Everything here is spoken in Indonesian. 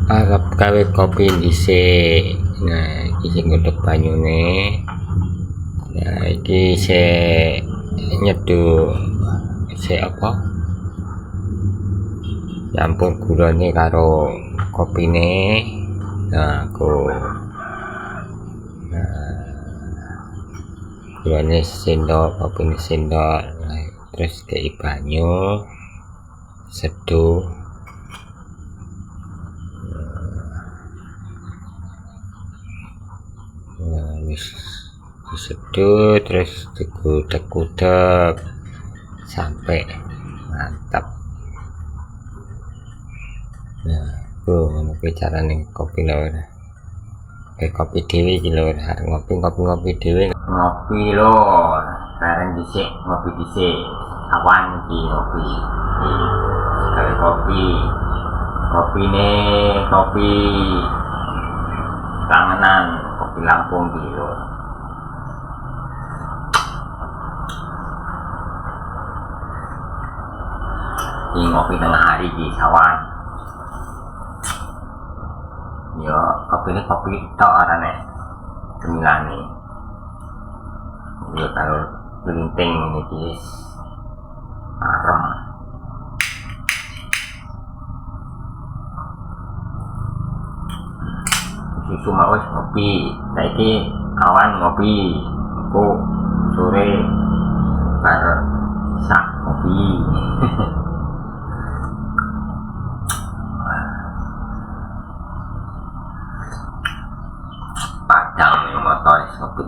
arep gawe kopi dhisik. Nah, iki sing nggodhog banyune. Nah, iki sik nyeduk sik apa? Nyampur gulane karo kopine. Nah, aku gulane sendok, kopine sendok. Nah, terus kei banyu, seduh. Nah, wis diseduh terus digudeg-gudeg sampai mantap. Nah, ngono kuwi carane kopi lho. Kayak kopi dhewe iki lho, arep ngopi dhewe. Ngopi lho, bareng dhisik, ngopi dhisik. Awan iki ngopi. Kayak kopine kopi kangenan, kopi Lampung iki lho. Ini ngopi tengah hari di sawan. Yo, kopi ini kopi tok arane gemilane. Yo kalau gelinting ini guys, arem. Susu mau ngopi, saiki awan ngopi, aku sore bar sak ngopi. Padang motor ngopi.